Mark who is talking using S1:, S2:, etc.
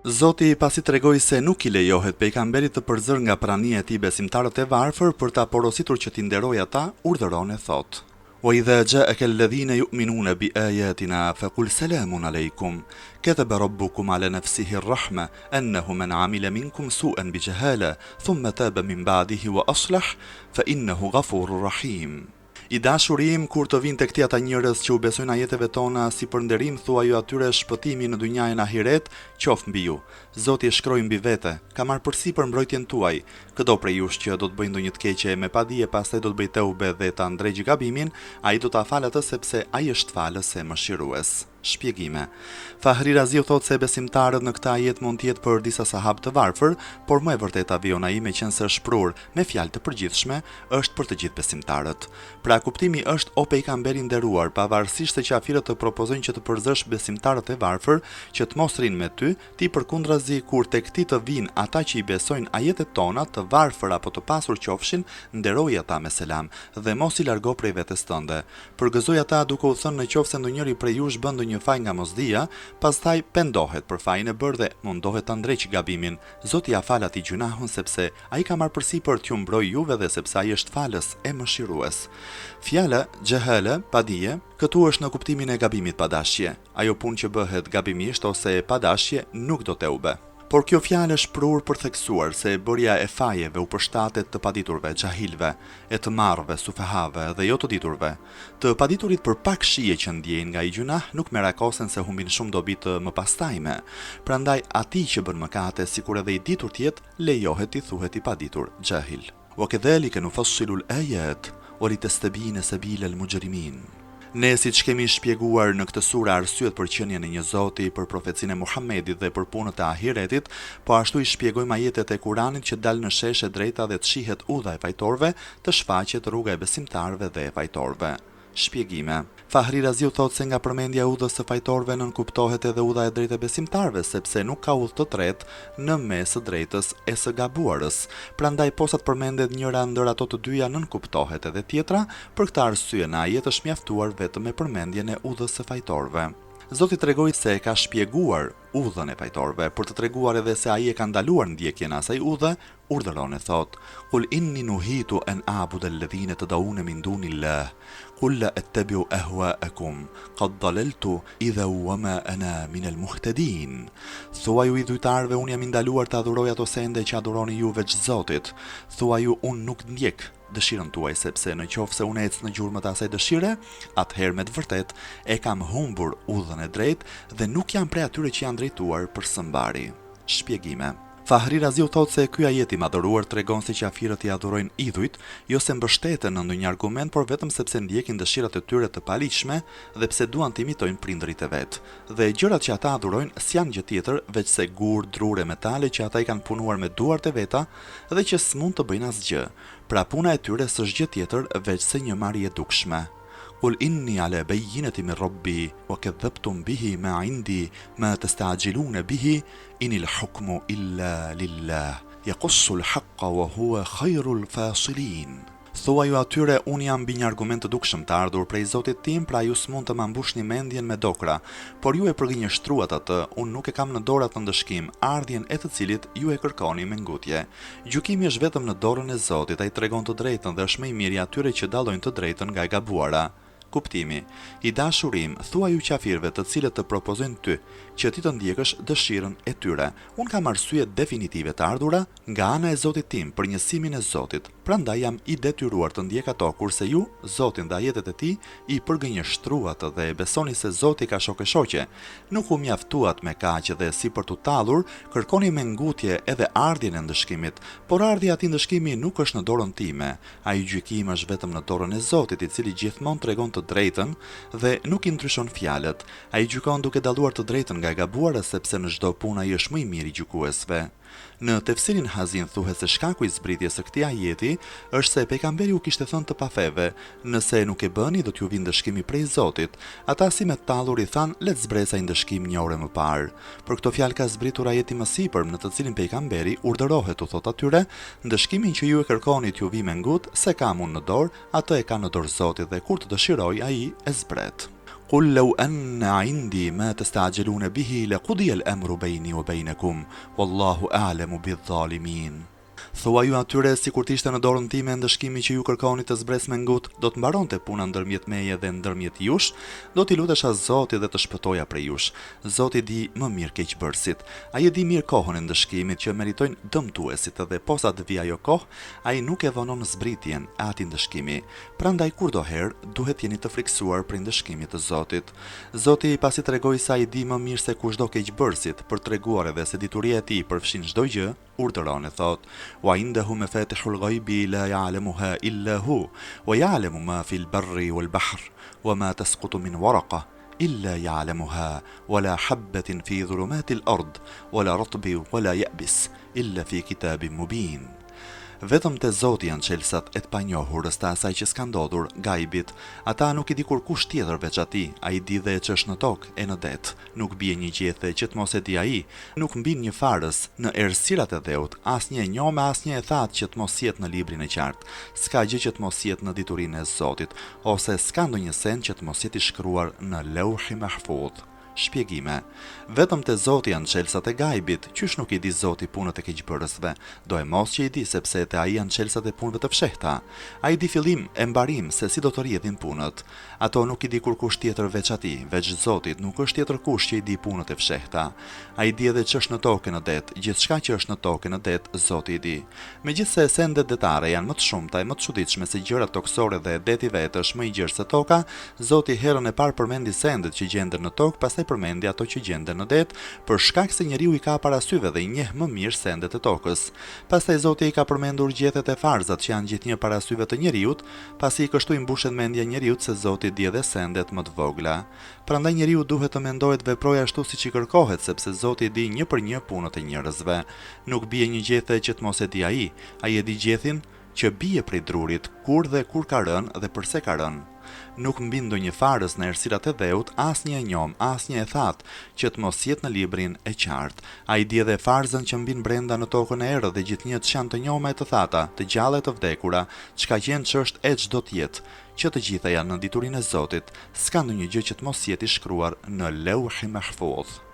S1: Zoti pasi tregoi se nuk I lejohet pejgamberit të përzër nga prania e tij besimtarët e varfër për ta porositur që t'i nderojë ata, urdhëron e thotë: وَإِذَا جَاءَكَ الَّذِينَ يُؤْمِنُونَ بِآيَاتِنَا فَقُلْ سَلَامٌ عَلَيْكُمْ كَتَبَ رَبُّكُمْ عَلَى نَفْسِهِ الرَّحْمَةَ أَنَّهُ مَنْ عَمِلَ مِنْكُمْ سُوءًا بِجَهَالَةٍ ثُمَّ تَابَ مِنْ بَعْدِهِ وَأَصْلَحَ فَإِنَّهُ غَفُورٌ رَحِيمٌ. I dashurim, kur të vinë tek ti ata njerëz që u besojnë ajeteve tona si për nderim, thuaju atyre shpëtimi në dynjajen ahiret, qoftë mbi ju. Zoti e shkroi mbi vete, ka marrë përsipër mbrojtjen tuaj. Këdo prej jush që do të bëjë ndonjë të keqe me padije, pastaj do të bëjë teube dhe ta ndrejë gabimin, ai do ta falë atë sepse ai është falës e mëshirues. Shpjegime. Fahri Raziu thotë se besimtarët në këtë ajet mund të jetë për disa sahabë të varfër, por më e vërteta vion ai meqense është shprehur me fjalë të përgjithshme, është për të gjithë besimtarët. Pra kuptimi është o pejgamberi nderuar, pavarësisht se qafirët të propozojnë që të përzësh besimtarët e varfër që të mos rrinë me ty, ti përkundrazi kur tek ti të vinë ata që I besojnë ajetet tona, të varfër apo të pasur qofshin, nderoj ata me selam dhe mos I largo prej vetes tënde. Përgëzoj ata duke u thënë nëse ndonjëri prej jush bën ndonjë faj nga mosdia, pastaj pendohet për fajin e bërë dhe mundohet ta ndreqë gabimin. Zoti ja fal atij gjunahun sepse ai ka marrë përsipër t'ju mbrojë juve dhe sepse ai është falës e mëshirues. Fjala xhehala, padije, këtu është në kuptimin e gabimit pa dashje. Ajo punë që bëhet gabimisht ose pa dashje nuk do teube. Por kjo fjalë është prur për theksuar se bërja e fajeve u përshtatet të paditurve, xahilve, e të marrëve, sufehave dhe jo të diturve. Të paditurit për pak shije që ndjejnë nga I gjunah nuk merakosen se humbin shumë dobi të mëpastajme. Prandaj atij që bën mëkate, sikur edhe I ditur të jetë, lejohet I thuhet I paditur, xahil. وَكَذَلِكَ نُفَصِّلُ الْآيَاتِ وَلِتَسْتَبِينَ سَبِيلَ الْمُجْرِمِينَ. Ne siç kemi shpjeguar në këtë sure arsyet për qenien e një Zoti, për profecinë e Muhamedit dhe për punët e ahiretit, po ashtu I shpjegojmë ajetet e Kuranit që dalë në shesh e drejta dhe të shihet udha e fajtorëve, të shfaqet rruga e besimtarëve dhe e fajtorëve. Shpjegime. Fahri Raziu thotë se nga përmendja e udhës së fajtorëve nënkuptohet edhe udha e drejtë e besimtarëve, sepse nuk ka udhë të tretë në mes së drejtës e së gabuarës. Prandaj posa të përmendet njëra ndër ato të dyja nënkuptohet edhe tjetra, për këtë arsye në ajet është mjaftuar vetëm me përmendjen e udhës së fajtorëve. Zoti tregoi se e ka shpjeguar udhën e fajtorëve për të treguar edhe se ai e ka ndaluar ndjekjen e asaj udhe, urdhëron e thot: "Kul inni nuhitu an a'budu alladhina tad'una min dunillah, qul la attabi'u ahwa'akum, qad dalaltu idha wa ma ana min al-muhtadin." Thuaju I dhujtarëve, unë jam I ndaluar të adhuroj ato sende që adhuroni ju veç Zotit. Thuaju, unë nuk ndjek dëshirën tuaj, sepse në qoftë se unë ec në gjurmët e asaj dëshire, atëherë me të vërtet e kam humbur udhën e drejtë dhe nuk jam prej atyre që janë drejtuar për së mbari. Shpjegime. Fahri Raziu thotë se ky ajet I madhëruar tregon se qafirët I adhurojnë idhujt, jo se mbështeten në ndonjë argument, por vetëm sepse ndjekin dëshirat e tyre të paligjshme dhe pse duan të imitojnë prindërit e vet. Dhe gjërat që ata adhurojnë s'janë gjë tjetër veç se gur, drure, metale që ata I kanë punuar me duart e veta dhe që s'mund të bëjnë asgjë. Pra puna e tyre s'është gjë tjetër veç se një marrje dukshme. قل إني على بينة من ربي وكذبتم به ما عندي ما تستعجلون به إن الحكم إلا لله يقص الحق وهو خير الفاصلين. Thuaju atyre, unë jam mbi një argument të dukshëm të ardhur prej Zotit tim, pra ju s'mund të ma mbushni mendjen me dokra, por ju e përgënjeshtruat atë, unë nuk e kam në dorë atë ndëshkim, ardhjen e të cilit ju e kërkoni me ngutje. Gjykimi është vetëm në dorën e Zotit, ai tregon të drejtën dhe është më I miri atyre që dallojnë të drejtën nga e gabuara. Kuptimi. I dashurim, thuaju qafirëve të cilët të propozojnë ty që ti të ndjekësh dëshirën e tyre. Unë kam arsye definitive të ardhura nga ana e Zotit tim për njësimin e Zotit. Prandaj jam I detyruar të ndjek ato, kurse ju, Zotin dhe ajetet e tij, I përgënjeshtruat dhe besoni se Zoti ka shokë shoqe. Nuk u mjaftuat me kaq dhe si për t'u tallur, kërkoni me ngutje edhe ardhjen e ndëshkimit, por ardhja e atij ndëshkimi nuk është në dorën time. Ai gjykimi është vetëm në dorën e Zotit, I cili gjithmonë tregon të drejtën dhe nuk I ndryshon fjalët. Ai gjykon duke dalluar të drejtën nga e gabuara, sepse në çdo punë ai është më I miri gjykuesve. Në tefsirin Hazin thuhet se shkaku I zbritjes së këtij ajeti është se pejgamberi u kishte thënë të pafeve, nëse nuk e bëni do t'ju vinë ndëshkimi prej Zotit. Ata si me tallur I thanë, le të zbresaj ndëshkim një orë më parë. Për këto fjalë ka zbritur ajeti më sipër, në të cilin pejgamberi urdhërohet u thot atyre, ndëshkimin që ju e kërkoni t'ju vi me ngut, se kam unë në dorë, atë e ka në dorë Zotit dhe kur të dëshiroj ai e zbret. قل لو أن عندي ما تستعجلون به لقضي الأمر بيني وبينكم والله أعلم بالظالمين. Thua ju atyre si kur t'ishte në dorën time ndëshkimi që ju kërkoni të zbres me ngut, do të mbaronte puna ndërmjet meje dhe ndërmjet jush, do t'i lutesha Zotit dhe të shpëtoja prej jush. Zoti di më mirë keqbërësit, ai e di mirë kohën e ndëshkimit që meritojnë dëmtuesit dhe posa të vi ajo kohë, ai nuk e vonon zbritjen e atij ndëshkimi. Prandaj kurdoherë duhet jeni të friksuar prej ndëshkimit të Zotit. Zoti pasi tregoi se ai di më mirë se kushdo keqbërësit, për treguar edhe se dituria e tij përfshin çdo gjë, urdhëron e thot: wa indahu mafatihul ghaibi la ya'lamuha illa hu wa ya'lamu ma fil barri wal bahr wa ma tasqutu min waraqa illa ya'lamuha wala habatin fi dhulumatil ard wala ratbi wala yabis illa fi kitabin mubin. Vetëm te Zoti janë çelësat e të panjohurës të asaj që s'ka ndodhur, gajbit. Ata nuk i di kur kush tjetër veç atij, ai di dhe ç'është në tokë e në det. Nuk bie një gjethe që të mos e di ai, nuk mbin një farës në errësirat e dheut, asnjë e njomë, asnjë e thatë që të mos jetë në librin e qartë. S'ka gjë që të mos jetë në diturinë e Zotit, ose s'ka ndonjë send që të mos jetë i shkruar në Lauhi Mahfudh. Shpjegime. Vetëm te Zoti janë çelësat e gajbit, qysh nuk i di Zoti punët e keqbërësve, do e mos që i di sepse te ai janë çelësat e punëve të fshehta. Ai di fillim e mbarim se si do të rrjedhin punët. Ato nuk i di kur kush tjetër veç atij, veç Zotit nuk është tjetër kush që i di punët e fshehta. Ai di edhe ç'është në tokë në det, gjithçka që është në tokë në det, Zoti i di. Megjithse sendet detare janë më të shumta e më të çuditshme se gjërat toksore dhe deti vetë është më i gjerë se toka, Zoti herën e parë përmendi sendet që gjenden në tokë, pastaj përmendi ato që gjenden në det, për shkak se njeriu i ka parasyve dhe i njeh më mirë sendet e tokës. Pastaj Zoti i ka përmendur gjethet e farzat që janë gjithnjë parasyve të njeriut, pasi kështu i mbushet mendja njeriut se Zoti di edhe sendet më të vogla. Prandaj njeriu duhet të mendojë të veprojë ashtu siç i kërkohet, sepse Zoti di një për një punët e njerëzve. Nuk bie një gjethe që të mos e di ai e di gjethin që bie prej drurit, kur dhe kur ka rënë dhe pse ka rënë. Nuk mbin ndonjë farës në errësirat e dheut, asnjë e njom, asnjë e thatë, që të mos jetë në librin e qartë. Ai di edhe farzën që mbin brenda në tokën e errët dhe gjithnjë që janë të njoma e të thata, të gjalla e të vdekura, çka qenë ç'është e çdo të jetë, që të gjitha janë në diturinë e Zotit, s'ka ndonjë gjë që të mos jetë i shkruar në Lauhi Mahfudh.